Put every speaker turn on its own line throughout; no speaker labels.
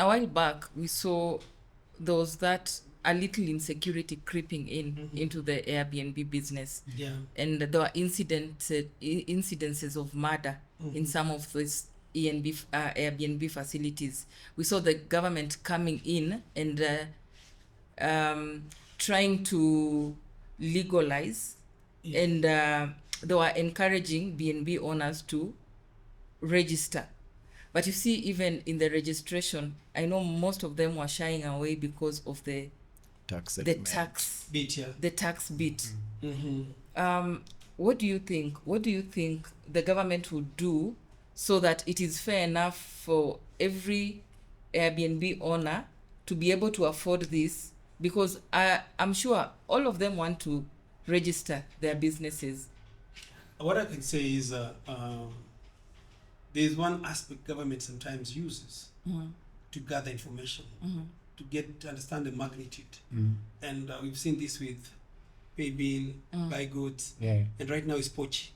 a while back, we saw there was that a little insecurity creeping into the Airbnb business.
Yeah.
And there were incidences of murder in some of these Airbnb facilities. We saw the government coming in and trying to legalize, and they were encouraging B&B owners to register. But you see, even in the registration, I know most of them were shying away because of the tax
bit. Yeah.
The tax bit. What do you think? What do you think the government would do so that it is fair enough for every Airbnb owner to be able to afford this? Because I'm sure all of them want to register their businesses.
What I can say is there's one aspect government sometimes uses to gather information, to understand the magnitude. And we've seen this with pay bill, buy goods, and right now it's poachy.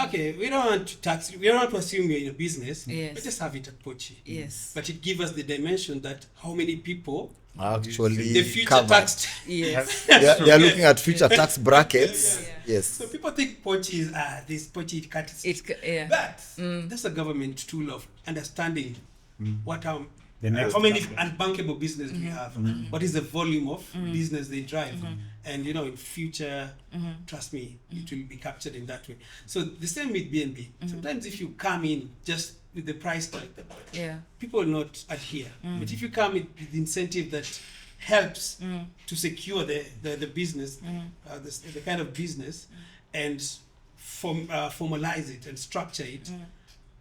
Okay, we don't want to tax, we don't want to assume you're in a business, but just have it at poachy.
Yes.
But it gives us the dimension that how many people
actually
the future
covered.
taxed.
Yes.
They are looking at future tax brackets. Yes.
So people think poachy is this poachy it cuts. But that's a government tool of understanding what how many unbankable business we have, what is the volume of business they drive, and in future, trust me, it will be captured in that way. So the same with B&B. Sometimes if you come in just with the price tag, people will not adhere. But if you come in with the incentive that helps to secure the business, the kind of business, and formalize it and structure it,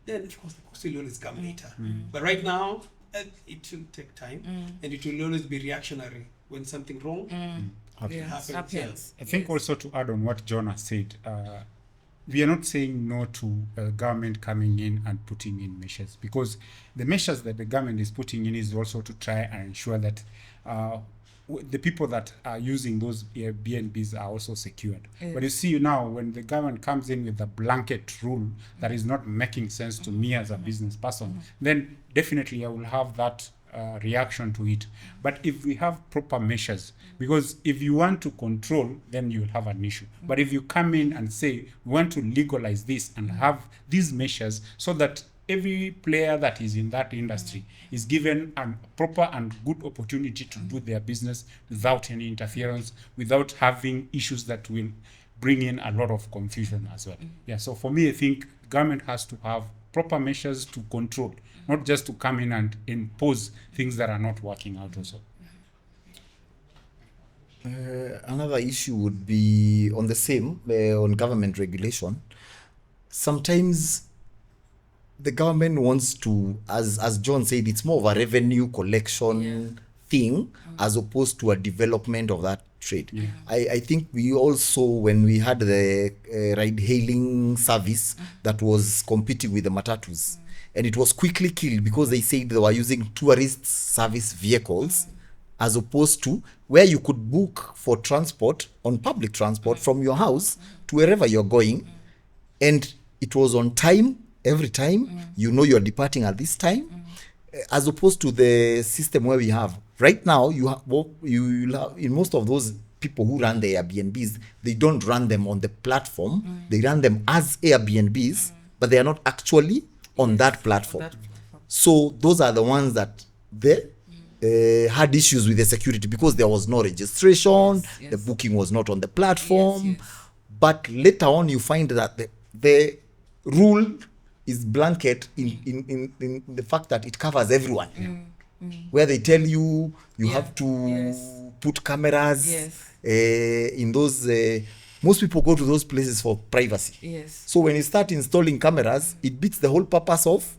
then of course the cost will always come later. But right now, it will take time, and it will always be reactionary when something wrong happens.
I think also to add on what John has said, we are not saying no to government coming in and putting in measures, because the measures that the government is putting in is also to try and ensure that the people that are using those Airbnbs are also secured. But you see now, when the government comes in with a blanket rule that is not making sense to me as a business person, then definitely I will have that reaction to it. But if we have proper measures, because if you want to control, then you will have an issue. But if you come in and say, we want to legalize this and have these measures so that every player that is in that industry is given a proper and good opportunity to do their business without any interference, without having issues that will bring in a lot of confusion as well. So for me, I think government has to have proper measures to control, not just to come in and impose things that are not working out also.
Another issue would be on the same, on government regulation. Sometimes the government wants to, as John said, it's more of a revenue collection thing as opposed to a development of that trade. I think we also, when we had the ride-hailing service that was competing with the matatus, and it was quickly killed because they said they were using tourist service vehicles as opposed to where you could book for transport on public transport from your house to wherever you're going, and it was on time every time. You're departing at this time, as opposed to the system where we have right now. You have in most of those people who run the Airbnbs, they don't run them on the platform. They run them as Airbnbs, but they are not actually on that platform. So those are the ones that they had issues with the security because there was no registration. The booking was not on the platform. But later on, you find that the rule is blanket in the fact that it covers everyone. Where they tell you have to put cameras in those. Most people go to those places for privacy. So when you start installing cameras, it beats the whole purpose of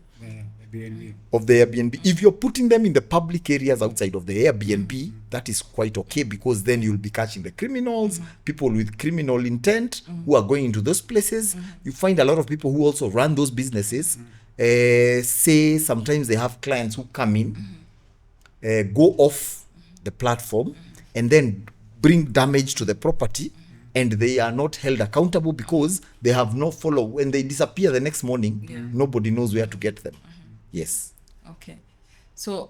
the Airbnb. If you're putting them in the public areas outside of the Airbnb, that is quite okay, because then you'll be catching the criminals, people with criminal intent who are going into those places. You find a lot of people who also run those businesses. Say sometimes they have clients who come in, go off the platform, and then bring damage to the property, and they are not held accountable because they have no follow. When they disappear the next morning, nobody knows where to get them. Yes.
Okay. So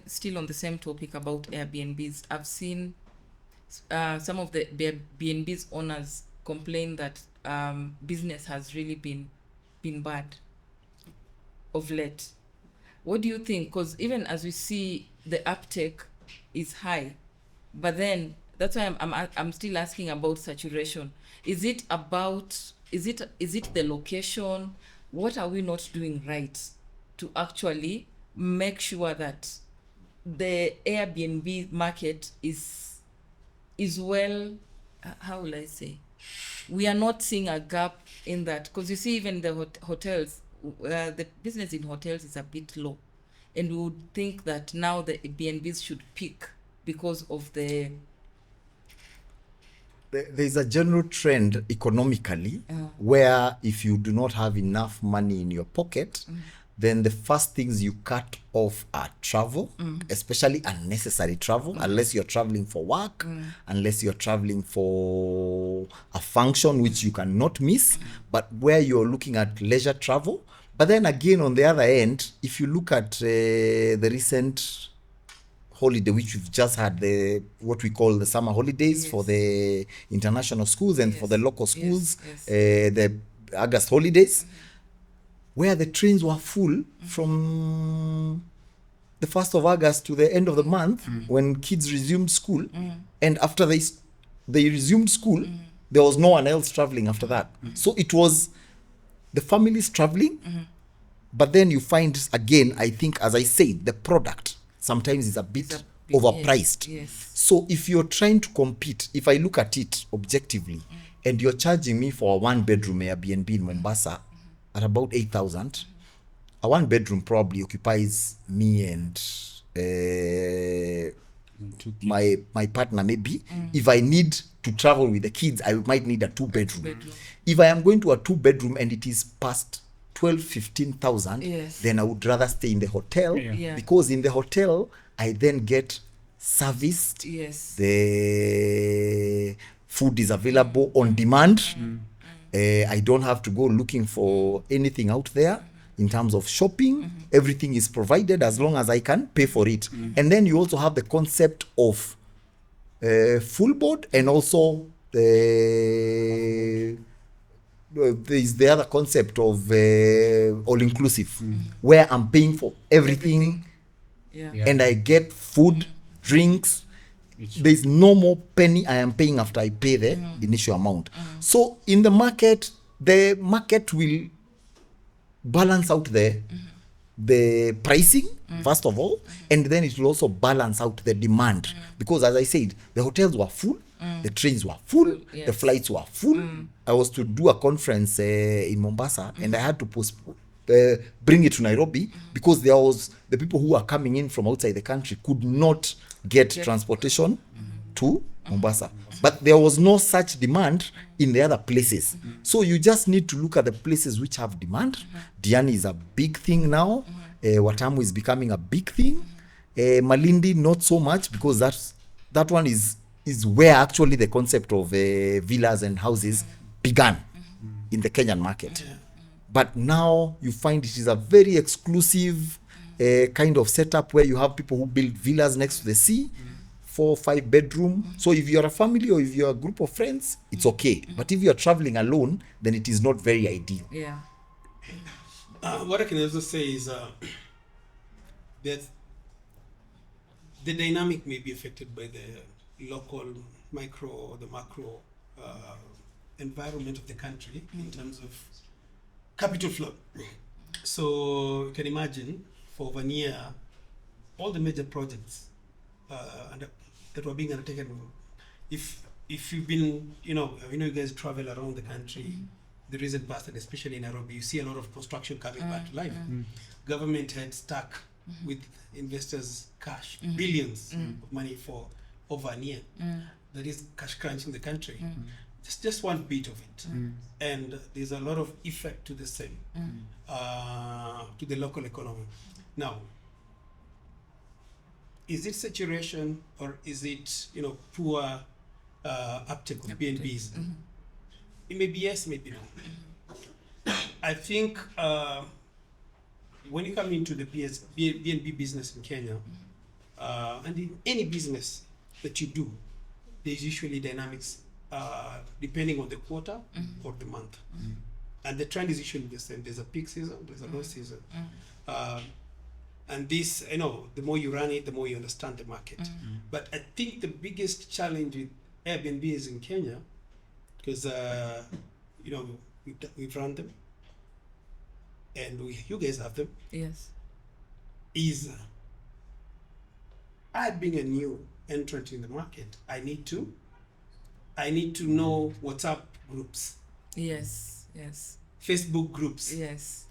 still on the same topic about Airbnbs, I've seen some of the Airbnbs owners complain that business has really been bad of late. What do you think? Because even as we see, the uptake is high, but then that's why I'm still asking about saturation. Is it the location? What are we not doing right to actually make sure that the Airbnb market is well, how will I say, we are not seeing a gap in that? Because you see, even the hotels, the business in hotels is a bit low, and we would think that now the Airbnbs should peak because of
there's a general trend economically where if you do not have enough money in your pocket, then the first things you cut off are travel, especially unnecessary travel, unless you're traveling for work, unless you're traveling for a function which you cannot miss, but where you're looking at leisure travel. But then again, on the other end, if you look at the recent holiday which we've just had, what we call the summer holidays for the international schools and for the local schools, the August holidays, where the trains were full from the 1st of August to the end of the month when kids resumed school. And after they resumed school, there was no one else traveling after that. So it was the families traveling, but then you find, again, I think, as I said, the product sometimes is a bit overpriced.
Yes.
So if you're trying to compete, if I look at it objectively, and you're charging me for a 1-bedroom Airbnb in Mombasa at about 8,000, a 1-bedroom probably occupies me and my partner maybe. If I need to travel with the kids, I might need a 2-bedroom. If I am going to a 2-bedroom and it is past 12,000-15,000, then I would rather stay in the hotel, because in the hotel I then get serviced. The food is available on demand. I don't have to go looking for anything out there in terms of shopping. Everything is provided as long as I can pay for it. And then you also have the concept of full board, and also there is the other concept of all-inclusive, where I'm paying for everything. And I get food, drinks. There's no more penny I am paying after I pay the initial amount. So in the market will balance out the pricing, first of all, and then it will also balance out the demand. Because as I said, the hotels were full, the trains were full, the flights were full. I was to do a conference in Mombasa, and I had to bring it to Nairobi, because there was the people who were coming in from outside the country could not get transportation to Mombasa. But there was no such demand in the other places. So you just need to look at the places which have demand. Diani is a big thing now. Watamu is becoming a big thing. Malindi, not so much, because that one is where actually the concept of villas and houses began in the Kenyan market. But now you find it is a very exclusive kind of setup, where you have people who build villas next to the sea, 4 or 5 bedroom. So if you're a family or if you're a group of friends, it's okay. But if you're traveling alone, then it is not very ideal.
What I can also say is that the dynamic may be affected by the local, micro, or the macro environment of the country in terms of capital flow. So you can imagine, for over a year, all the major projects that were being undertaken, if you've been, you guys travel around the country, the recent past, and especially in Nairobi, you see a lot of construction coming back to life. Government had stuck with investors' cash, billions of money for over a year. That is cash crunch in the country. Just one bit of it. And there's a lot of effect to the same, to the local economy. Now, is it saturation, or is it poor uptake of B&Bs? It may be yes, maybe no. I think when you come into the B&B business in Kenya, and in any business that you do, there's usually dynamics depending on the quarter or the month. And the trend is usually the same. There's a peak season, there's a low season. And this, the more you run it, the more you understand the market. But I think the biggest challenge with Airbnb is in Kenya, because, we've run them, and you guys have them.
Yes.
Is I being a new entrant in the market, I need to know WhatsApp groups.
Yes.
Facebook groups.
Yes.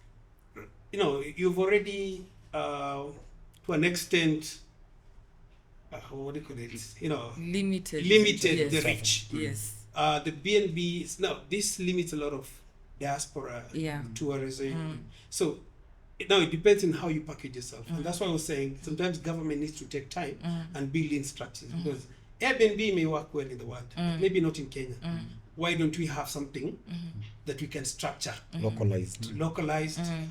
You've already to an extent what do you call it? Limited
yes.
the reach.
Yes.
The B&B this limits a lot of diaspora tourism. So now it depends on how you package yourself, and that's why I was saying sometimes government needs to take time and build in structures, because Airbnb may work well in the world, maybe not in Kenya. Why don't we have something that we can structure, localized,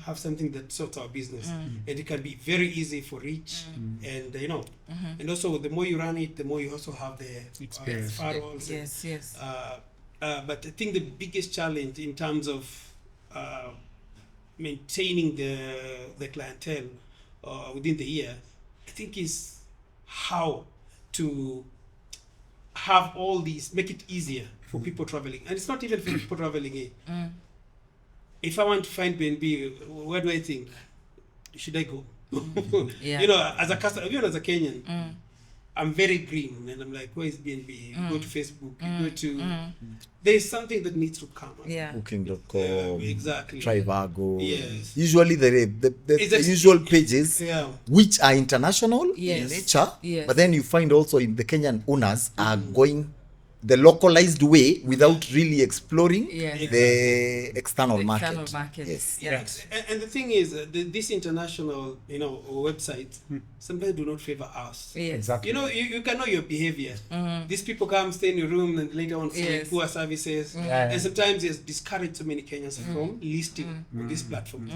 have something that sorts our business, and it can be very easy for reach, and and also the more you run it, the more you also have the firewalls.
Yes.
But I think the biggest challenge in terms of maintaining the clientele within the year, I think, is how to have all these, make it easier for people traveling. And it's not even for people traveling in. If I want to find B&B, where do I think? Should I go? As a customer, even as a Kenyan, I'm very green, and I'm like, where is B&B? You go to Facebook, you go to... There's something that needs to come.
Booking.com,
exactly.
Trivago.
Yes.
Usually the usual pages, which are international in nature, but then you find also in the Kenyan owners are going the localized way without really exploring the external market.
Yes. And the thing is, this international, websites sometimes do not favor us.
Yes.
Exactly.
You can know your behavior. These people come, stay in your room, and later on say poor services. And sometimes it's discouraged so many Kenyans from listing on this platform.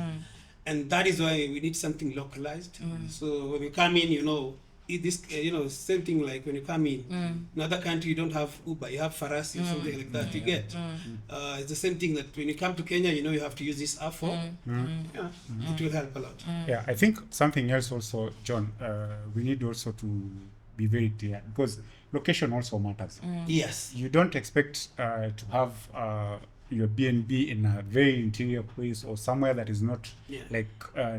And that is why we need something localized. So when we come in, this same thing like when you come in another country, you don't have Uber, you have Farasi or something like that. You get it's the same thing that when you come to Kenya, you have to use this app for it will help a lot.
I think something else also, John, we need also to be very clear, because location also matters.
Yes,
you don't expect to have your B&B in a very interior place or somewhere that is not like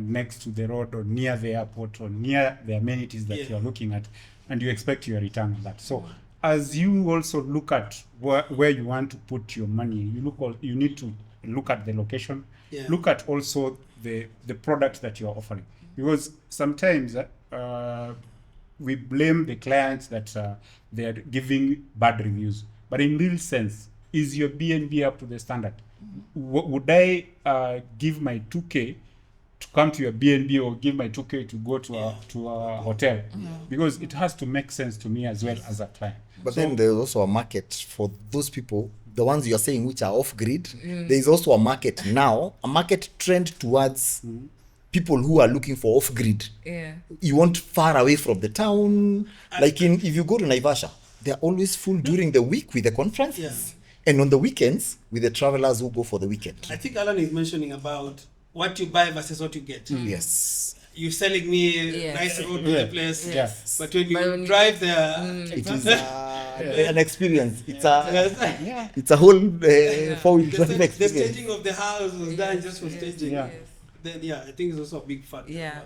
next to the road or near the airport or near the amenities that you're looking at, and you expect your return on that. So as you also look at where you want to put your money, you need to look at the location, look at also the product that you're offering, because sometimes we blame the clients that they are giving bad reviews, but in real sense, is your B&B up to the standard? Would I give my 2K to come to your B&B or give my 2K to go to a hotel? Because it has to make sense to me as well as a client.
But then there's also a market for those people, the ones you're saying which are off-grid. There's also a market now, a market trend towards people who are looking for off-grid. You want far away from the town. Like if you go to Naivasha, they're always full during the week with the conferences. And on the weekends, with the travelers who go for the weekend.
I think Alan is mentioning about what you buy versus what you get.
Yes.
You're selling me a nice road to the place.
Yes.
But when you drive there...
It is an experience. It's a whole 4-week drive experience.
The staging of the house was done just for staging. Then, I think it's also a big factor.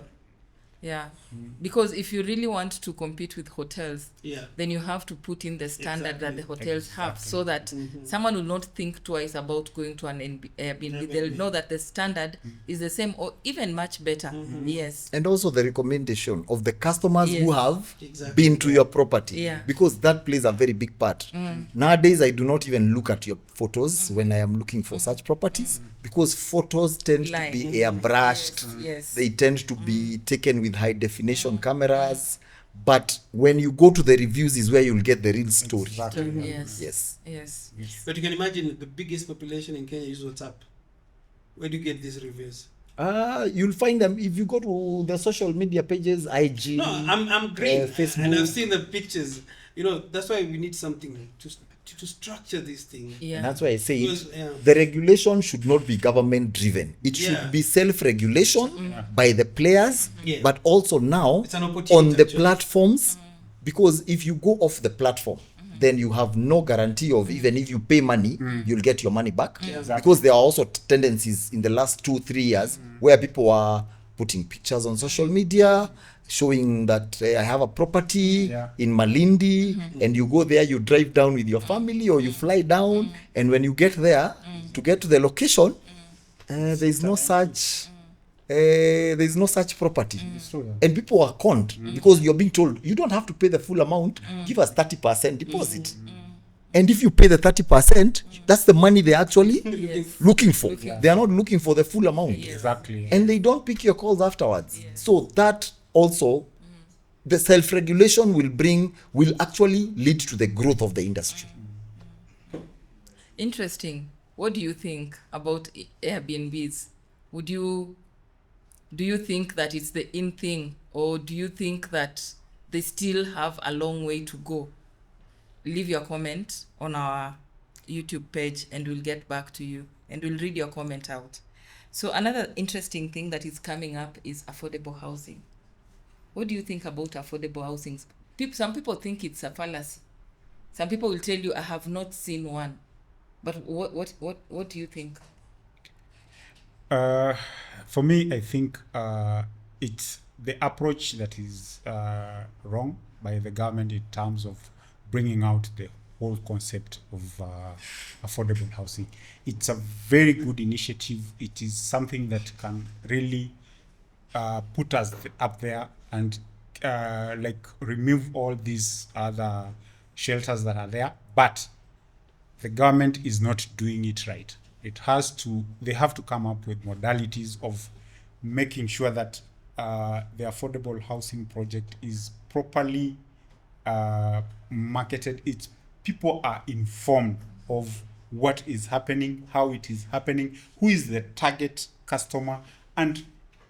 Because if you really want to compete with hotels, then you have to put in the standard that the hotels have, so that someone will not think twice about going to an Airbnb. They'll know that the standard is the same or even much better. Yes.
And also the recommendation of the customers who have been to your property, because that plays a very big part. Nowadays, I do not even look at your photos when I am looking for such properties, because photos tend to be airbrushed. They tend to be taken with high definition cameras, but when you go to the reviews is where you'll get the real story. Yes.
But you can imagine the biggest population in Kenya is WhatsApp. Where do you get these reviews?
You'll find them if you go to the social media pages, IG.
No, I'm great,
Facebook.
and I've seen the pictures. That's why we need something to structure this thing.
Yeah.
And that's why I say
Because,
the regulation should not be government driven. It
Yeah.
should be self-regulation by the players,
Yeah.
but also now
It's an opportunity,
on the
actually.
platforms, because if you go off the platform, then you have no guarantee of even if you pay money, you'll get your money back.
Exactly.
Because there are also tendencies in the last 2-3 years where people are putting pictures on social media, showing that I have a property in Malindi, and you go there, you drive down with your family or you fly down, and when you get there, to get to the location, there is no such property.
It's true, yeah.
And people are conned because you're being told you don't have to pay the full amount, give us 30% deposit. And if you pay the 30%, that's the money they're actually looking for. They are not looking for the full amount.
Exactly.
And they don't pick your calls afterwards. So that also, the self-regulation will actually lead to the growth of the industry.
Interesting. What do you think about Airbnbs? Do you think that it's the in thing, or do you think that they still have a long way to go? Leave your comment on our YouTube page and we'll get back to you and we'll read your comment out. So another interesting thing that is coming up is affordable housing. What do you think about affordable housing? Some people think it's a fallacy. Some people will tell you, I have not seen one. But what do you think?
For me, I think it's the approach that is wrong by the government in terms of bringing out the whole concept of affordable housing. It's a very good initiative. It is something that can really put us up there and remove all these other shelters that are there. But the government is not doing it right. They have to come up with modalities of making sure that the affordable housing project is properly marketed. People are informed of what is happening, how it is happening, who is the target customer, and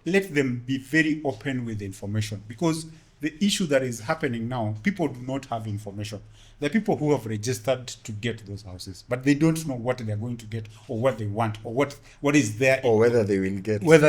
let them be very open with the information. Because the issue that is happening now, people do not have information. The people who have registered to get those houses, but they don't know what they are going to get, or what they want, or what is there,
or whether they will get
those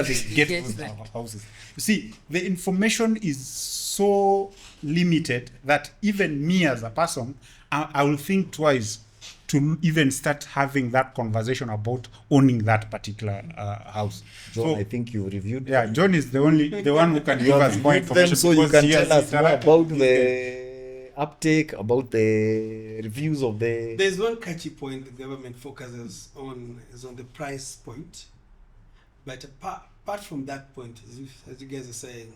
houses. You see, the information is so limited that even me as a person, I will think twice to even start having that conversation about owning that particular house.
John,
so,
I think you reviewed.
Yeah, John is the one who can give us more information.
So you can tell us more about
the
uptake, about the reviews of the...
There's one catchy point the government focuses on, is on the price point. But apart from that point, as you guys are saying,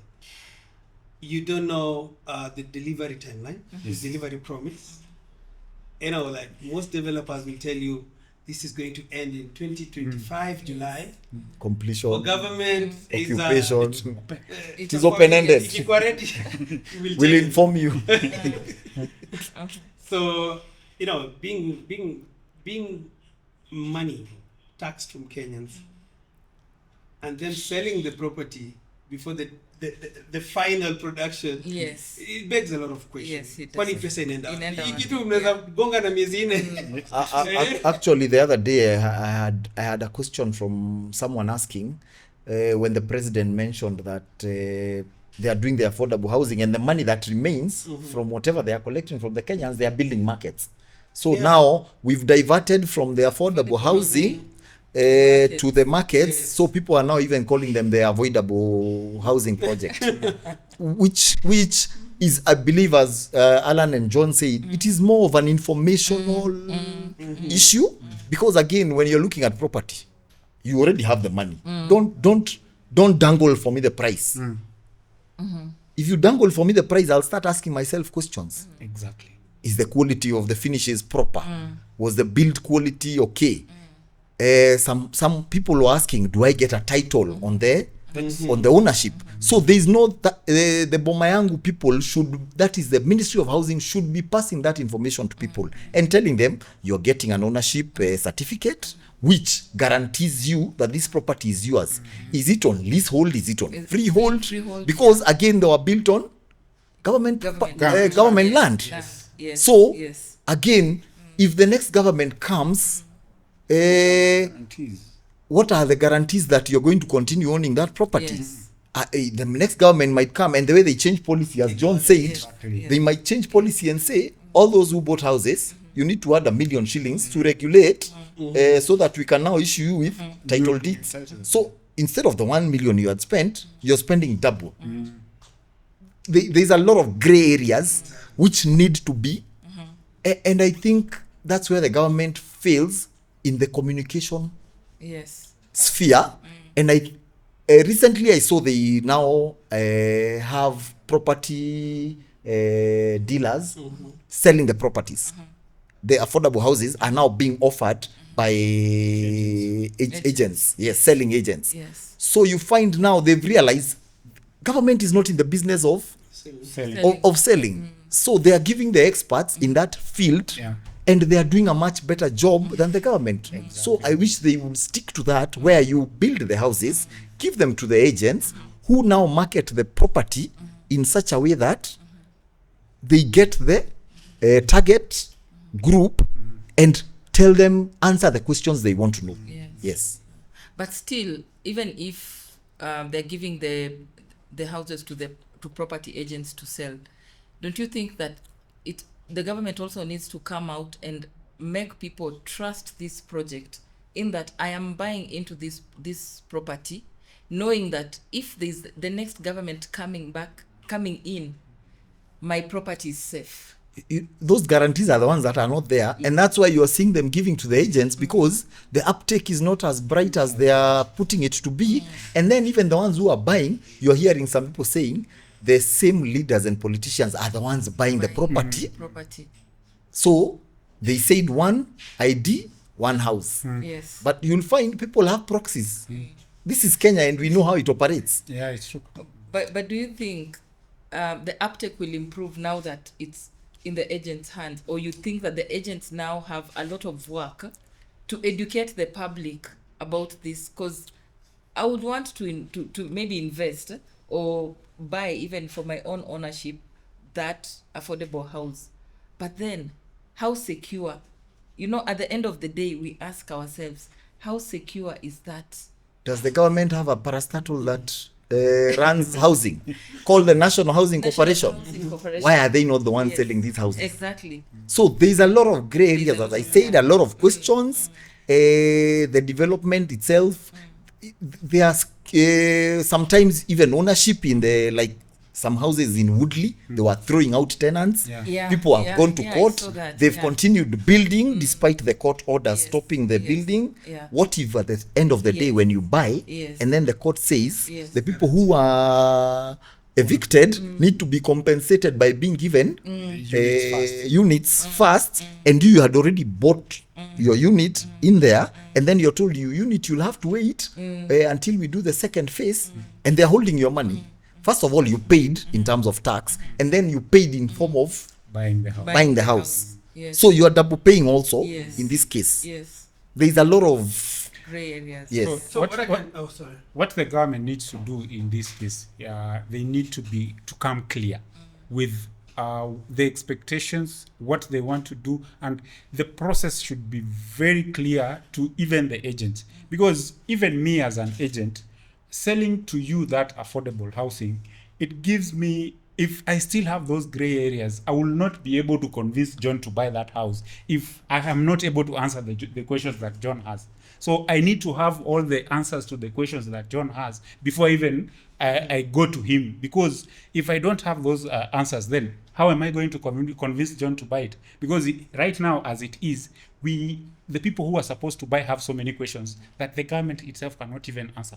you don't know the delivery timeline, the delivery promise. Like most developers will tell you this is going to end in 2025 July.
Completion.
For government,
occupation. It is open-ended.
If you are ready,
we'll inform you.
So, being money taxed from Kenyans and then selling the property before the final production, it begs a lot of questions. Kwani pesa inaenda hii kitu mnaweza gonga na miezi nne.
Actually, the other day I had a question from someone asking when the president mentioned that they are doing the affordable housing, and the money that remains from whatever they are collecting from the Kenyans, they are building markets. So now we've diverted from the affordable housing to the markets. So people are now even calling them the avoidable housing project, which is, I believe, as Alan and John said, it is more of an informational issue, because again, when you're looking at property, you already have the money. Don't dangle for me the price. If you dangle for me the price, I'll start asking myself questions.
Exactly.
Is the quality of the finishes proper? Was the build quality okay? Some people were asking, do I get a title on the on the ownership. So there is no the Boma Yangu people that is the Ministry of Housing should be passing that information to people and telling them you're getting an ownership certificate which guarantees you that this property is yours. Is it on leasehold? Is it on freehold? Because again, they were built on government land.
Yes.
So
yes.
again, if the next government comes, what are the guarantees that you're going to continue owning that property?
Yes.
The next government might come, and the way they change policy, as John said, they might change policy and say, all those who bought houses, you need to add $1 million shillings to regulate, so that we can now issue you with title deeds. So instead of the 1 million you had spent, you're spending double. There's a lot of gray areas which need to be, and I think that's where the government fails in the communication sphere. And I recently I saw they now have property dealers selling the properties. The affordable houses are now being offered by agents. Yes, selling agents.
Yes.
So you find now they've realized government is not in the business of selling. So they are giving the experts in that field, and they are doing a much better job than the government. So I wish they would stick to that, where you build the houses, give them to the agents who now market the property in such a way that they get the target group and tell them, answer the questions they want to know. Yes.
But still, even if they're giving the houses to property agents to sell, don't you think that the government also needs to come out and make people trust this project, in that I am buying into this property, knowing that if there's the next government coming in, my property is safe.
Those guarantees are the ones that are not there, and that's why you are seeing them giving to the agents, because the uptake is not as bright as they are putting it to be. And then even the ones who are buying, you're hearing some people saying the same leaders and politicians are the ones buying the property. So they said one ID, one house.
Yes.
But you'll find people have proxies. This is Kenya, and we know how it operates.
Yeah, it's true.
But do you think the uptake will improve now that it's in the agent's hands, or you think that the agents now have a lot of work to educate the public about this? Because I would want to maybe invest or buy, even for my own ownership, that affordable house. But then, how secure? At the end of the day, we ask ourselves, how secure is that?
Does the government have a parastatal that runs housing called the National Housing Corporation? Why are they not the ones selling these houses?
Exactly.
So there's a lot of gray areas, as I said, a lot of questions. The development itself, there are sometimes even ownership in the, some houses in Woodley, they were throwing out tenants. People have gone to court. They've continued building despite the court order stopping the building. What if at the end of the day, when you buy, and then the court says the people who are evicted need to be compensated by being given units first, and you had already bought your unit in there, and then you're told you'll have to wait until we do the second phase, and they're holding your money. First of all, you paid in terms of tax, and then you paid in form of
buying the house.
Yes.
So you are double paying also in this case.
Yes.
There is a lot of
gray areas.
Yes.
So
what the government needs to do in this case, they need to come clear with the expectations, what they want to do, and the process should be very clear to even the agents. Because even me as an agent, selling to you that affordable housing, it gives me, if I still have those gray areas, I will not be able to convince John to buy that house if I am not able to answer the questions that John has. So I need to have all the answers to the questions that John has before even I go to him. Because if I don't have those answers, then how am I going to convince John to buy it? Because right now, as it is, the people who are supposed to buy have so many questions that the government itself cannot even answer.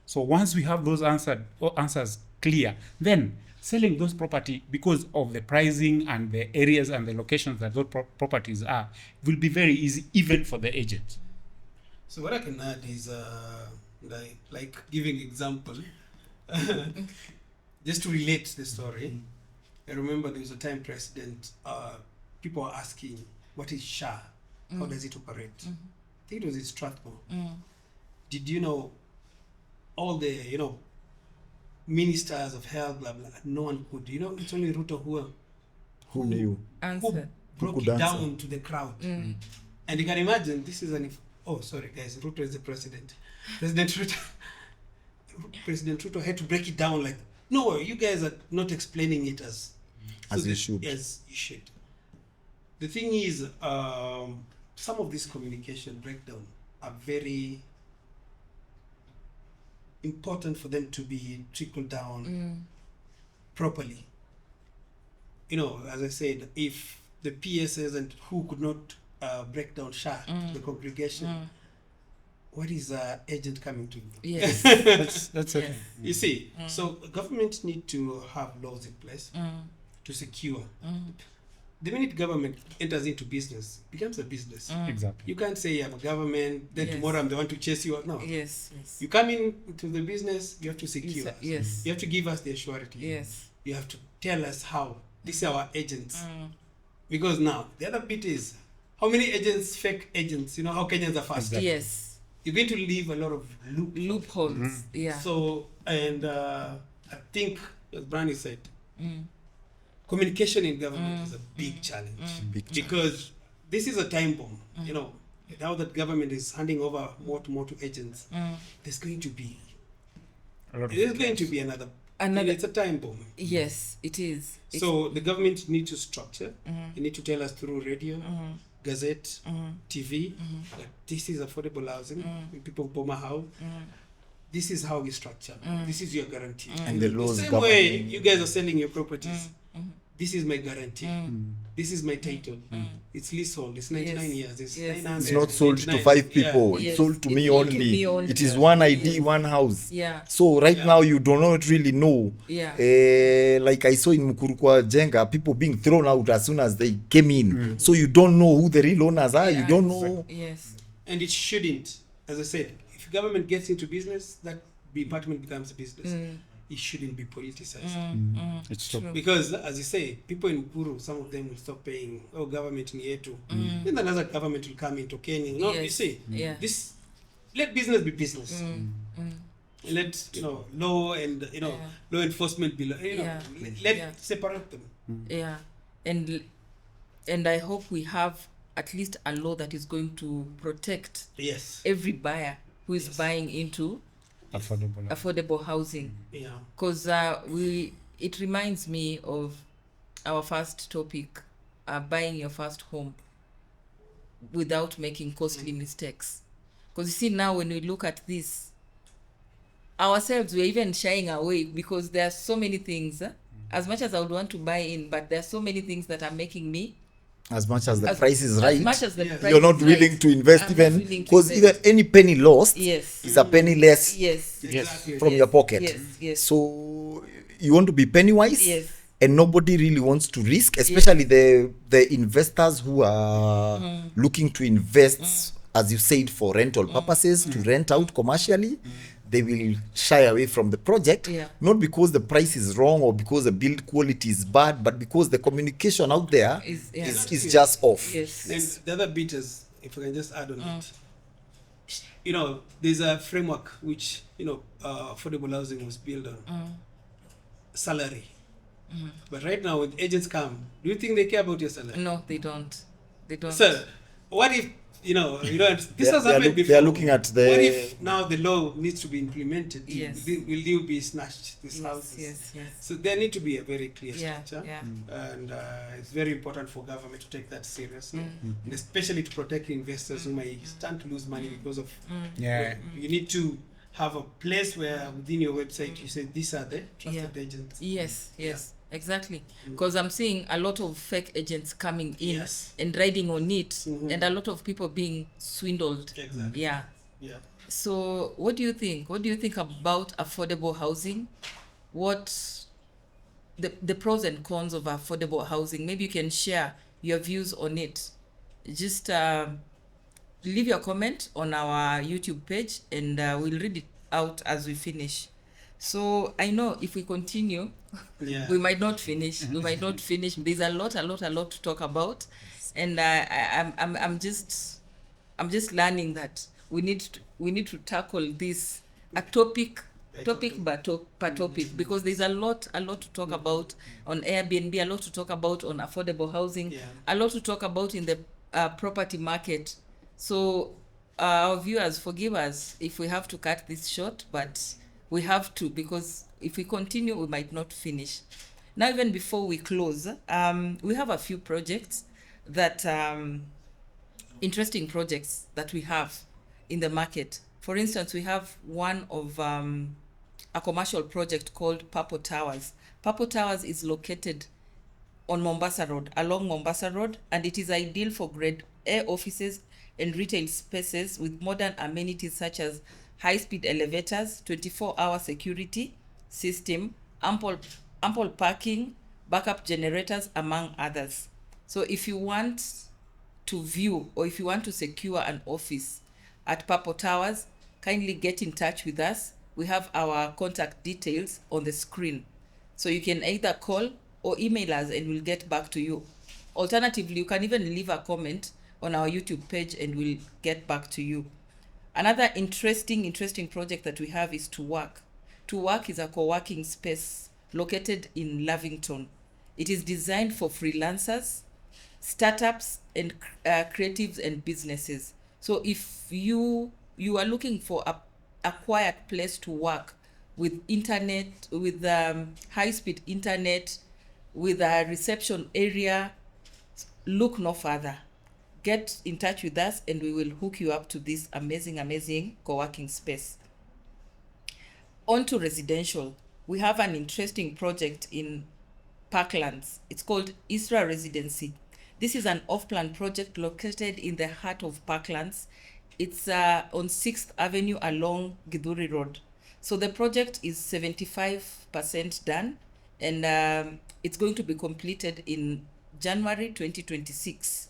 So once we have those answers clear, then selling those property, because of the pricing and the areas and the locations that those properties are, will be very easy even for the agent.
So what I can add is like giving example. Just to relate the story, I remember there was a time president, people were asking, what is SHA? How does it operate? I think it was in Strathmore. Did you know all the, ministers of health, blah, blah, no one could. It's only Ruto
Who knew?
Answer.
broke
could
it
answer.
down to the crowd. And you can imagine, this is sorry guys, Ruto is the president. President Ruto had to break it down like, no, you guys are not explaining it as
you should.
As you should. The thing is, some of this communication breakdown are very important for them to be trickled down properly. As I said, if the PSs and who could not break down SHA to the congregation, what is agent coming to?
Yes.
That's okay.
You see, so government need to have laws in place to secure. The minute government enters into business, it becomes a business.
Exactly.
You can't say I'm a government, then
Yes.
tomorrow I'm the one to chase you out. No.
Yes.
You come into the business, you have to secure. us.
Yes.
You have to give us the surety.
Yes.
You have to tell us how. These are our agents. Because now, the other bit is, how many agents, fake agents, how Kenyans are fast.
Exactly.
Yes.
You're going to leave a lot of
Loopholes. Yeah.
So, and I think, as Brani said, communication in government is a big challenge. Because this is a time bomb. Now that government is handing over more to agents, there's going to be another. It's a time bomb.
Yes, it is.
So the government need to structure. They need to tell us through radio, gazette, TV, that this is affordable housing. People bomb a house. This is how we structure. This is your guarantee.
And the laws
same
governing.
way you guys are selling your properties. This is my guarantee. This is my title. It's leasehold. It's 99 years. It's
Yes.
900.
It's not sold to
99.
five people.
Yes.
It's sold to
It's
me
sold to
only.
me only.
It is one ID,
Yes.
one house.
Yeah.
So now you do not really know.
Yeah.
Like I saw in Mukurukwa Jenga, people being thrown out as soon as they came in. So you don't know who the real owners are. You don't know.
Yes.
And it shouldn't. As I said, if government gets into business, that department becomes a business. It shouldn't be politicized.
It's so
Because, as you say, people in Kuru, some of them will stop paying. Oh, government in yetu. Then another government will come into Kenya. No, you
Yes.
see,
Yeah.
let business be business. Let law and law enforcement be let separate them.
Yeah. And I hope we have at least a law that is going to protect
Yes.
every buyer who is buying into affordable housing.
Yeah.
Because it reminds me of our first topic, buying your first home without making costly mistakes. Because you see, now when we look at this, ourselves, we're even shying away because there are so many things, as much as I would want to buy in, but there are so many things that are making me,
As much as the price is right,
as much as the
Yes.
price
you're not
is
willing
right,
to invest
I'm
even
not willing to
because
invest.
even any penny lost
Yes.
is a penny less
Yes.
Exactly.
from
Yes.
your pocket.
Yes.
So you want to be penny wise,
Yes.
and nobody really wants to risk, especially the investors who are looking to invest, as you said, for rental purposes, to rent out commercially. They will shy away from the project,
Yeah.
not because the price is wrong or because the build quality is bad, but because the communication out there is just off.
Yes.
And the other bit is, if I can just add on it, there's a framework which, affordable housing was built on. Salary. But right now, when agents come, do you think they care about your salary?
No, they don't. They don't.
So, what if, this has
They are
happened before.
they are looking at the.
What if now the law needs to be implemented?
Yes.
Will you be snatched, these houses?
Yes.
So there need to be a very clear
Yeah.
structure.
Yeah.
And it's very important for government to take that seriously, and especially to protect investors who may stand to lose money because of.
Yeah.
You need to have a place where within your website you say these are the trusted agents.
Yes. Exactly. Because I'm seeing a lot of fake agents coming in
Yes.
and riding on it, and a lot of people being swindled.
Exactly.
Yeah.
Yeah.
So what do you think? What do you think about affordable housing? What the pros and cons of affordable housing? Maybe you can share your views on it. Just leave your comment on our YouTube page and we'll read it out as we finish. So I know if we continue,
Yeah.
we might not finish. We might not finish. There's a lot to talk about, and I'm just learning that we need to tackle this a topic per topic, because there's a lot to talk about on Airbnb, a lot to talk about on affordable housing, a lot to talk about in the property market. So our viewers, forgive us if we have to cut this short, but we have to, because if we continue, we might not finish. Now, even before we close, we have a few projects that interesting projects that we have in the market. For instance, we have one of a commercial project called Purple Towers. Purple Towers is located on Mombasa Road, along Mombasa Road, and it is ideal for grade A offices and retail spaces with modern amenities such as high-speed elevators, 24-hour security system, ample parking, backup generators, among others. So if you want to view or if you want to secure an office at Purple Towers, kindly get in touch with us. We have our contact details on the screen. So you can either call or email us and we'll get back to you. Alternatively, you can even leave a comment on our YouTube page and we'll get back to you. Another interesting project that we have is To Work. To Work is a co-working space located in Lavington. It is designed for freelancers, startups, and creatives and businesses. So if you are looking for a quiet place to work with internet, with high-speed internet, with a reception area, look no further. Get in touch with us and we will hook you up to this amazing co-working space. On to residential. We have an interesting project in Parklands. It's called Isra Residency. This is an off-plan project located in the heart of Parklands. It's on 6th Avenue along Githuri Road. So the project is 75% done, and it's going to be completed in January 2026.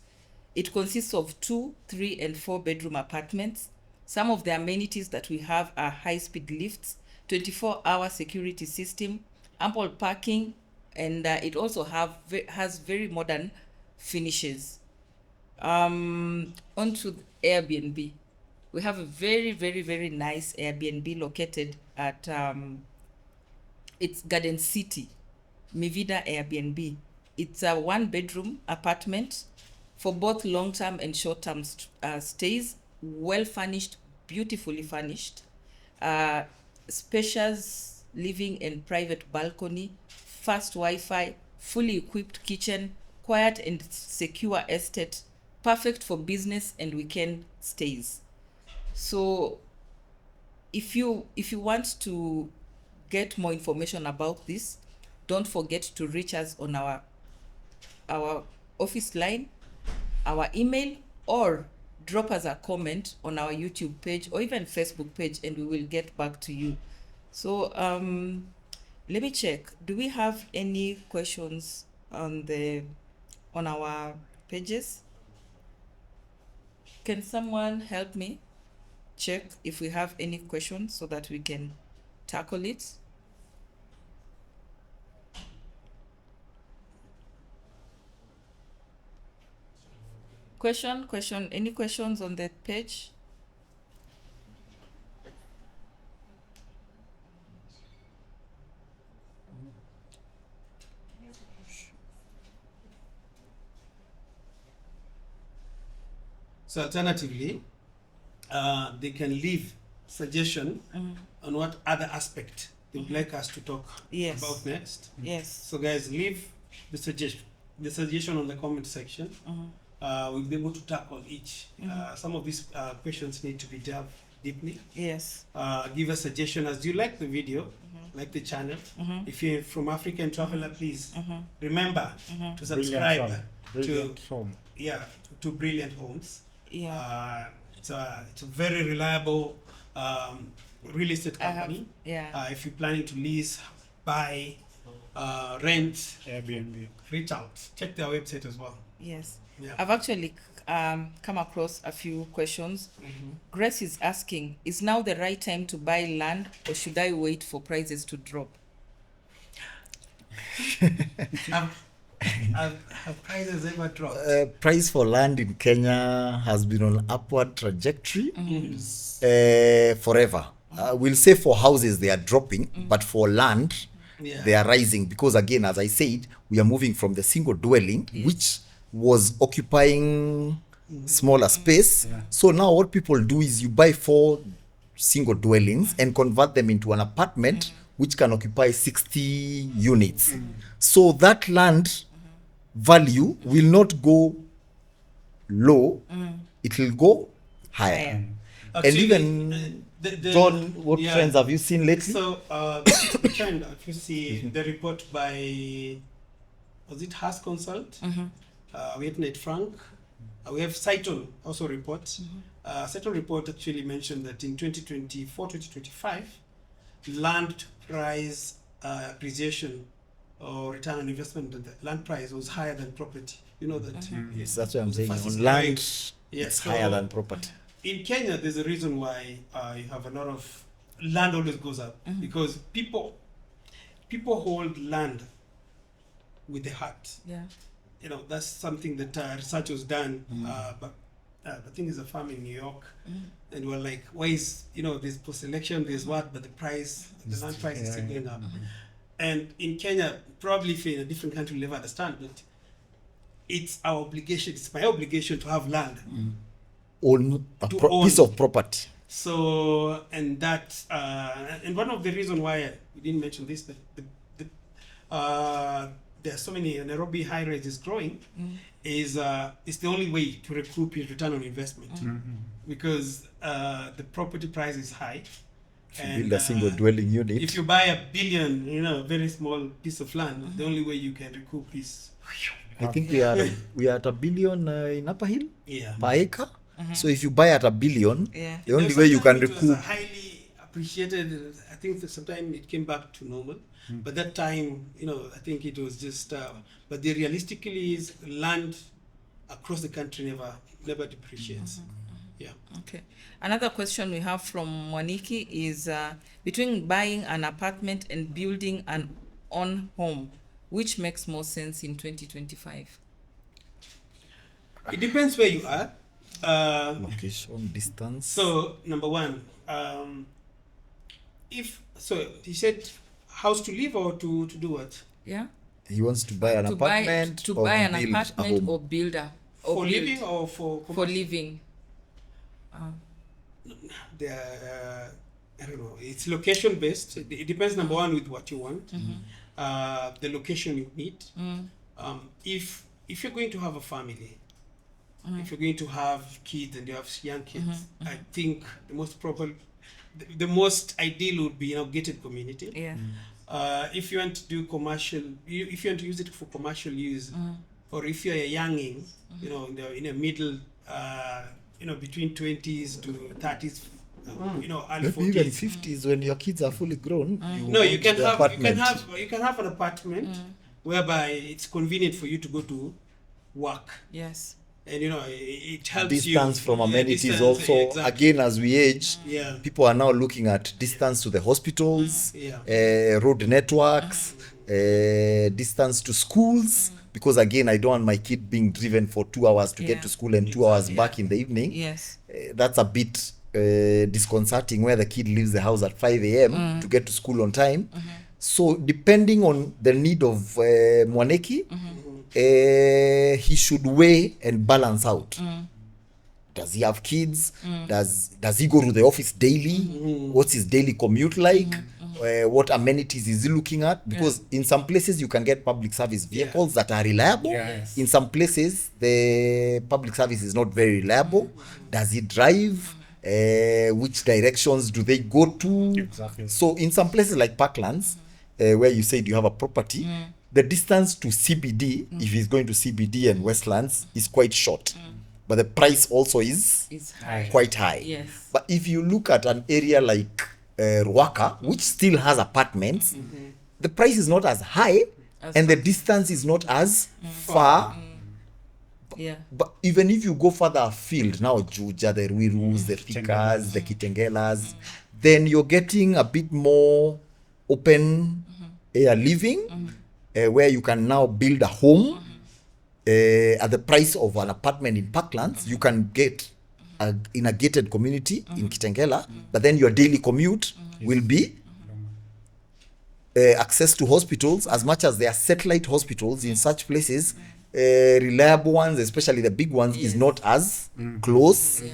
It consists of 2, 3, and 4 bedroom apartments. Some of the amenities that we have are high-speed lifts, 24-hour security system, ample parking, and it also has very modern finishes. Onto Airbnb. We have a very nice Airbnb located at it's Garden City, Mivida Airbnb. It's a 1-bedroom apartment for both long-term and short-term stays, well furnished, beautifully furnished, spacious living and private balcony, fast Wi-Fi, fully equipped kitchen, quiet and secure estate, perfect for business and weekend stays. So if you want to get more information about this, don't forget to reach us on our office line, our email, or drop us a comment on our YouTube page or even Facebook page, and we will get back to you. So let me check. Do we have any questions on our pages? Can someone help me check if we have any questions so that we can tackle it? Question, any questions on the page?
So alternatively, they can leave suggestion on what other aspect they would like us to talk about next.
Yes.
So guys, leave the suggestion on the comment section. We'll be able to tackle each. Some of these questions need to be delved deeply.
Yes.
Give a suggestion as you like the video, like the channel. If you're from African Traveler, please remember to subscribe to Brilliant Homes.
Yeah.
It's a very reliable real estate company. If you're planning to lease, buy, rent,
Airbnb,
reach out. Check their website as well.
Yes.
Yeah.
I've actually come across a few questions. Grace is asking, is now the right time to buy land, or should I wait for prices to drop?
Have prices ever dropped?
Price for land in Kenya has been on upward trajectory forever. We'll say for houses they are dropping, but for land they are rising, because again, as I said, we are moving from the single dwelling, which was occupying smaller space. So now what people do is you buy 4 single dwellings and convert them into an apartment which can occupy 60 units. So that land value will not go low, it will go higher.
Actually,
And even John, what trends have you seen lately?
So trend, if you see the report by, was it Haas Consult? We have Nate Frank. We have Saiton also reports. Saiton report actually mentioned that in 2024, 2025, land price appreciation or return on investment, the land price was higher than property. You know that.
Yes, that's what I'm saying.
Fastest
On land,
growing.
it's higher than property.
In Kenya, there's a reason why you have a lot of land always goes up, because people hold land with the heart.
Yeah.
You know, that's something that research was done. But I think there's a farm in New York, and we're like, why is, there's post-election, there's what, but the land price is still going up. And in Kenya, probably if you're in a different country, you'll never understand, but it's our obligation, it's my obligation to have land.
Own a
own.
piece of property.
So, and that, and one of the reasons why we didn't mention this, but there are so many, Nairobi high rise is growing, is it's the only way to recoup your return on investment, because the property price is high.
If you build a single dwelling unit.
If you buy $1 billion, a very small piece of land, the only way you can recoup is.
I think we are at $1 billion in Upper Hill per acre. So if you buy at $1 billion, the only way you can recoup.
It was highly appreciated. I think that sometime it came back to normal, but that time, I think it was just. But the realistically is land across the country never depreciates. Yeah.
Okay. Another question we have from Mwaniki is between buying an apartment and building an own home, which makes more sense in 2025?
It depends where you are.
Location, distance.
So number one, he said house to live or to do what?
Yeah.
He wants to buy an apartment.
Buy an apartment or build
for living or for
living.
I don't know. It's location based. It depends. Number one, with what you want, the location you need. If you're going to have a family, if you're going to have kids and you have young kids, I think the most ideal would be gated community.
Yeah.
If you want to do commercial, if you want to use it for commercial use, or if you're a younging, in a middle, between 20s to 30s, early 40s.
Even 50s when your kids are fully grown.
You can have an apartment whereby it's convenient for you to go to work.
Yes.
And it helps
distance
you.
from amenities
distance,
also.
exactly.
Again, as we age, people are now looking at distance to the hospitals, road networks, distance to schools. Because again, I don't want my kid being driven for 2 hours to get to school and 2 hours back in the evening.
Yes.
That's a bit disconcerting, where the kid leaves the house at 5 a.m. to get to school on time. So depending on the need of Mwaneki, he should weigh and balance out. Does he have kids? Does he go to the office daily? What's his daily commute like? What amenities is he looking at? Because in some places you can get public service vehicles that are reliable. In some places the public service is not very reliable. Does he drive? Which directions do they go to?
Exactly.
So in some places like Parklands, where you said you have a property, the distance to CBD, if he's going to CBD and Westlands, is quite short. But the price also is quite high.
Yes.
But if you look at an area like Ruaka, which still has apartments, the price is not as high and the distance is not as far.
Yeah.
But even if you go further afield, now Juja, the Ruirus, the Thikas, the Kitengelas, then you're getting a bit more open air living, where you can now build a home at the price of an apartment in Parklands. You can get in a gated community in Kitengela, but then your daily commute will be access to hospitals, as much as there are satellite hospitals in such places. Reliable ones, especially the big ones, is not as close.
Yeah.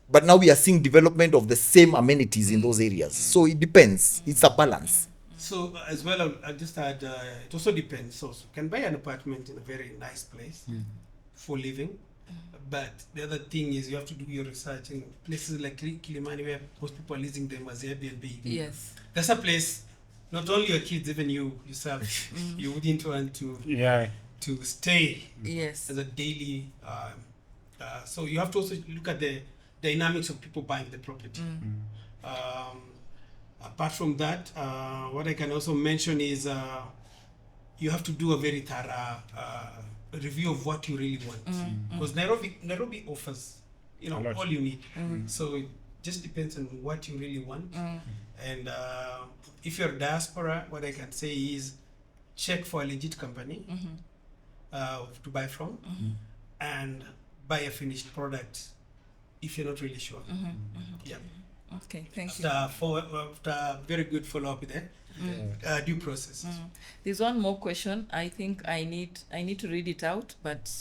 But now we are seeing development of the same amenities in those areas. So it depends. It's a balance.
So as well, I just add, it also depends. So you can buy an apartment in a very nice place for living. But the other thing is you have to do your research in places like Kilimani, where most people are leasing them as Airbnb.
Yes.
That's a place, not only your kids, even you yourself, you wouldn't want to stay
Yes.
as a daily. So you have to also look at the dynamics of people buying the property. Apart from that, what I can also mention is you have to do a very thorough review of what you really want, because Nairobi offers all you need. So it just depends on what you really want. And if you're diaspora, what I can say is check for a legit company to buy from, and buy a finished product if you're not really sure. Yeah.
Okay, thank you.
After very good follow-up with that due process.
There's one more question. I think I need to read it out, but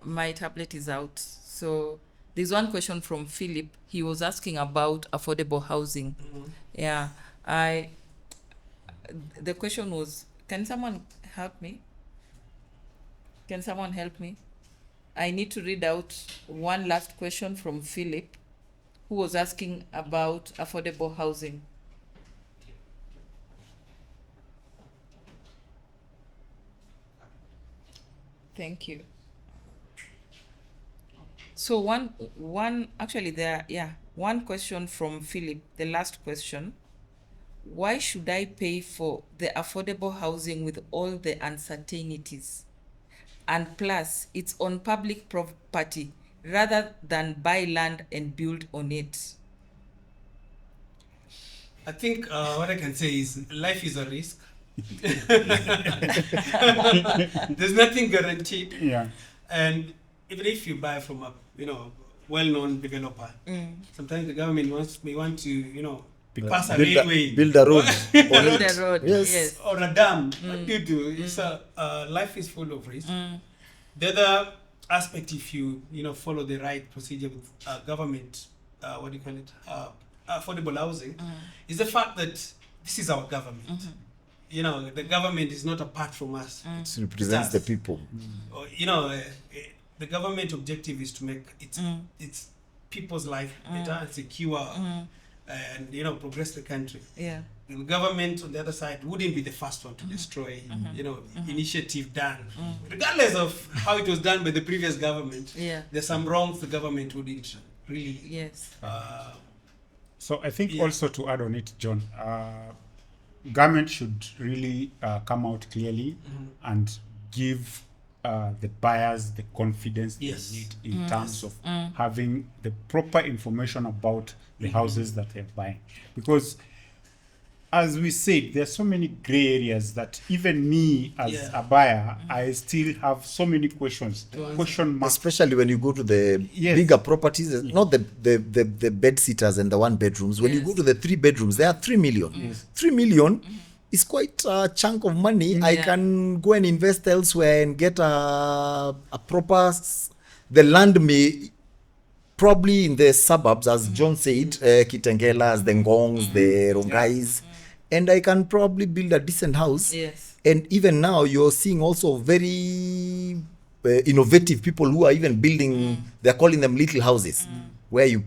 my tablet is out. So there's one question from Philip. He was asking about affordable housing. Yeah, the question was, can someone help me? Can someone help me? I need to read out one last question from Philip, who was asking about affordable housing. Thank you. So one question from Philip, the last question. Why should I pay for the affordable housing with all the uncertainties? And plus, it's on public property rather than buy land and build on it.
I think what I can say is life is a risk. There's nothing guaranteed.
Yeah.
And even if you buy from a well-known developer, sometimes the government may want to pass a railway,
build a road,
Build a road,
yes.
or a dam. What do you do? It's life is full of risk. The other aspect, if you follow the right procedure with government, what do you call it, affordable housing, is the fact that this is our government. The government is not apart from us.
It represents the people.
The government objective is to make its people's life better and secure, and progress the country.
Yeah.
The government on the other side wouldn't be the first one to destroy initiative done, regardless of how it was done by the previous government.
Yeah.
There's some wrongs the government wouldn't really.
Yes.
So I think also to add on it, John, government should really come out clearly and give the buyers the confidence they need in terms of having the proper information about the houses that they're buying. Because as we said, there are so many gray areas that even me as a buyer, I still have so many questions. Question marks.
Especially when you go to the bigger properties, not the bed sitters and the one bedrooms. When you go to the 3 bedrooms, they are 3 million. 3 million is quite a chunk of money. I can go and invest elsewhere and get a proper. The land may probably in the suburbs, as John said, Kitengelas, the Ngongs, the Rongais. And I can probably build a decent house.
Yes.
And even now, you're seeing also very innovative people who are even building, they're calling them little houses, where you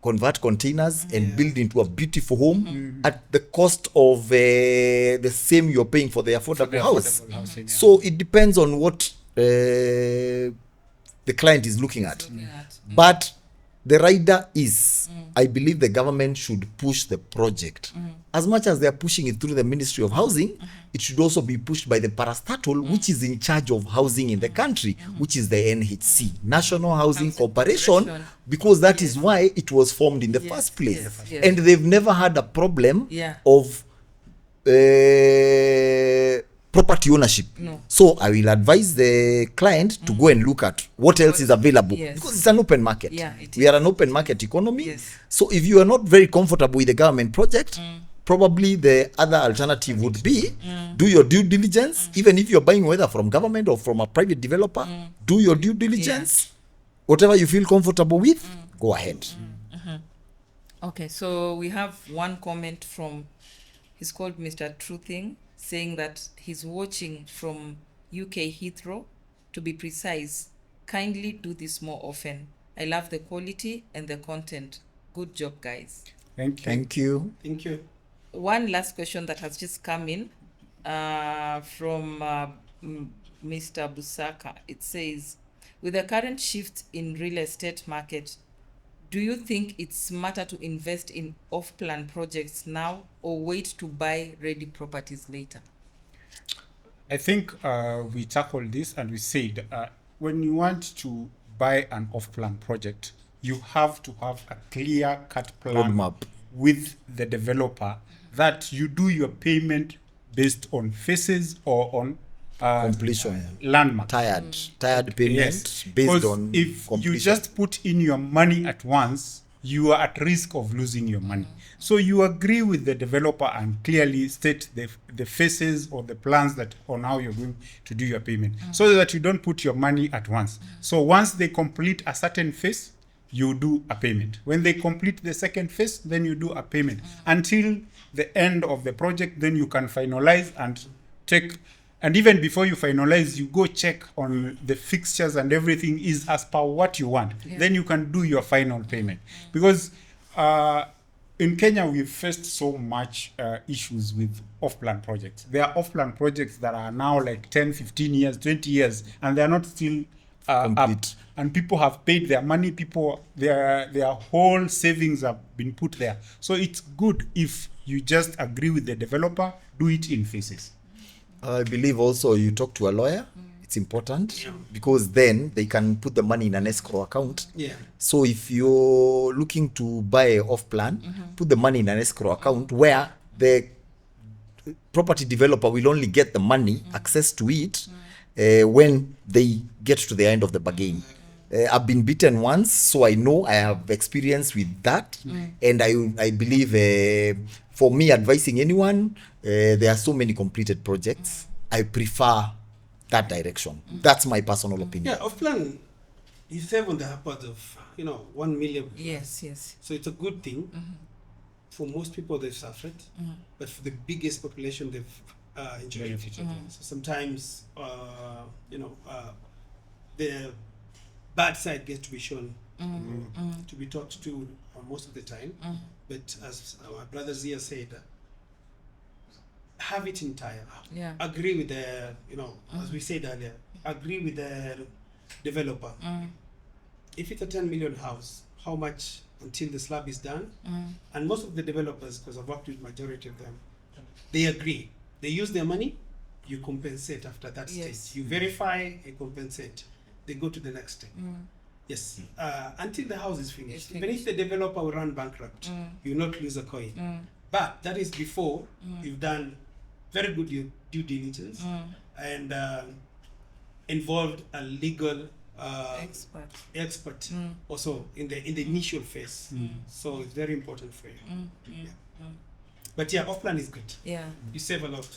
convert containers and build into a beautiful home at the cost of the same you're paying for the affordable house. So it depends on what the client is looking at. But the rider is, I believe the government should push the project. As much as they are pushing it through the Ministry of Housing, it should also be pushed by the parastatal, which is in charge of housing in the country, which is the NHC, National Housing Corporation, because that is why it was formed in the first place. And they've never had a problem of property ownership.
No.
So I will advise the client to go and look at what else is available, because it's an open market. We are an open market economy. So if you are not very comfortable with the government project, probably the other alternative would be do your due diligence. Even if you're buying whether from government or from a private developer, do your due diligence. Whatever you feel comfortable with, go ahead.
Okay, so we have one comment from, he's called Mr. Truthing, saying that he's watching from UK Heathrow. To be precise, kindly do this more often. I love the quality and the content. Good job, guys.
Thank you.
Thank you.
Thank you.
One last question that has just come in from Mr. Busaka. It says, with the current shift in real estate market, do you think it's smarter to invest in off-plan projects now or wait to buy ready properties later?
I think we tackled this and we said when you want to buy an off-plan project, you have to have a clear-cut plan
Roadmap
with the developer that you do your payment based on phases or on
completion.
Landmark.
Tired payment
Yes,
based
because
on
if
completion.
you just put in your money at once, you are at risk of losing your money. So you agree with the developer and clearly state the phases or the plans that on how you're going to do your payment, so that you don't put your money at once. So once they complete a certain phase, you do a payment. When they complete the second phase, then you do a payment until the end of the project. Then you can finalize and take. And even before you finalize, you go check on the fixtures and everything is as per what you want. Then you can do your final payment. Because in Kenya, we've faced so much issues with off-plan projects. There are off-plan projects that are now like 10, 15 years, 20 years, and they're not still up.
Complete.
And people have paid their money. Their whole savings have been put there. So it's good if you just agree with the developer, do it in phases.
I believe also you talk to a lawyer. It's important because then they can put the money in an escrow account. So if you're looking to buy off plan, put the money in an escrow account where the property developer will only get the money, access to it, when they get to the end of the bargain. I've been beaten once, so I know I have experience with that. And I believe for me advising anyone, there are so many completed projects. I prefer that direction. That's my personal opinion.
Yeah, off plan, you save on the upwards of 1 million.
Yes.
So it's a good thing. For most people, they've suffered, but for the biggest population, they've enjoyed it. So sometimes, the bad side gets to be shown, to be talked to most of the time. But as our brothers here said, have it entire. Agree with the, as we said earlier, agree with the developer. If it's a 10 million house, how much until the slab is done? And most of the developers, because I've worked with majority of them, they agree. They use their money, you compensate after that stage. You verify, you compensate. They go to the next step. Yes, until the house is finished. Even if the developer will run bankrupt, you will not lose a coin. But that is before you've done very good due diligence and involved a legal expert also in the initial phase. So it's very important for you. But off-plan is good. You save a lot.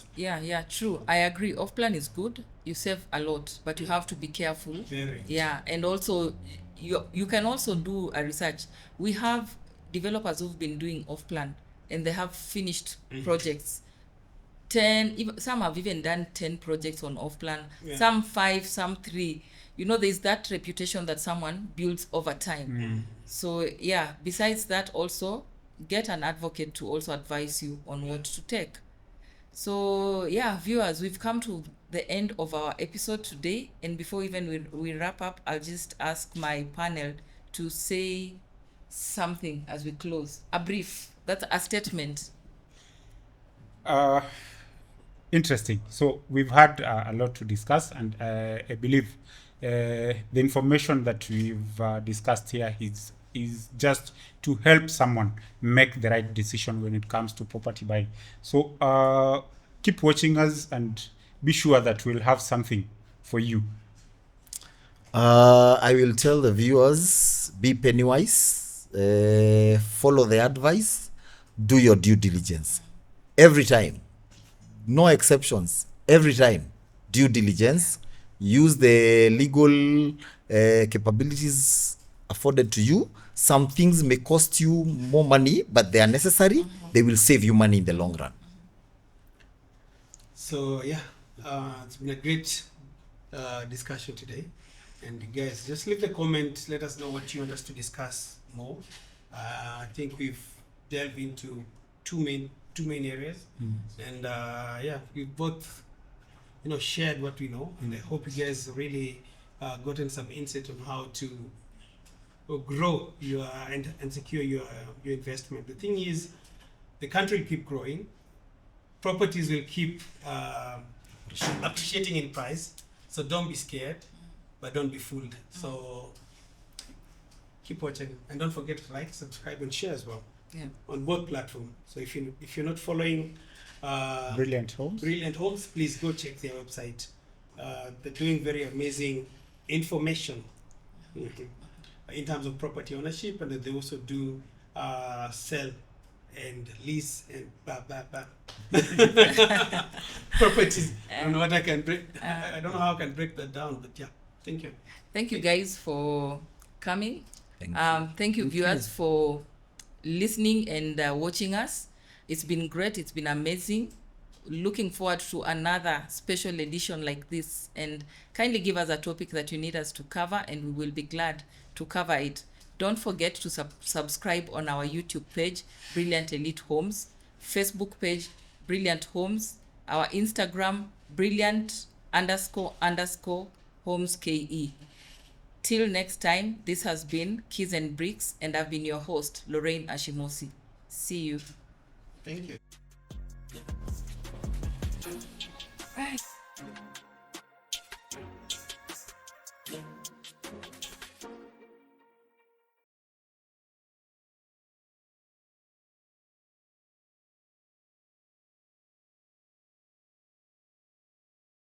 True. I agree. Off-plan is good. You save a lot, but you have to be careful.
Very.
And also you can also do a research. We have developers who've been doing off-plan and they have finished projects. 10, even some have even done 10 projects on off-plan. Some 5, some 3. There's that reputation that someone builds over time. So besides that, also get an advocate to also advise you on what to take. So viewers, we've come to the end of our episode today, and before even we wrap up, I'll just ask my panel to say something as we close? A brief. That's a statement.
Interesting. So we've had a lot to discuss, and I believe the information that we've discussed here is just to help someone make the right decision when it comes to property buying. So keep watching us and be sure that we'll have something for you.
I will tell the viewers, be penny wise, follow the advice, do your due diligence. Every time. No exceptions. Every time. Due diligence. Use the legal capabilities afforded to you. Some things may cost you more money, but they are necessary. They will save you money in the long run.
So yeah, it's been a great discussion today. And guys, just leave the comment. Let us know what you want us to discuss more. I think we've delved into two main areas, and yeah, we've both shared what we know, and I hope you guys really gotten some insight on how to grow your and secure your investment. The thing is, the country will keep growing, properties will keep appreciating in price, so don't be scared, but don't be fooled. So keep watching, and don't forget to like, subscribe, and share as well.
Yeah.
On both platforms. So if you're not following
Brilliant Homes,
please go check their website. They're doing very amazing information in terms of property ownership, and they also do sell and lease and properties. I don't know what I can break. I don't know how I can break that down, but yeah. Thank you.
Thank you guys for coming.
Thank
you viewers for listening and watching us. It's been great. It's been amazing. Looking forward to another special edition like this, and kindly give us a topic that you need us to cover, and we will be glad to cover it. Don't forget to subscribe on our YouTube page, Brilliant Elite Homes, Facebook page, Brilliant Homes, our Instagram, Brilliant__Homes KE. Till next time, this has been Keys and Bricks, and I've been your host, Lorraine Ashimosi. See you.
Thank you.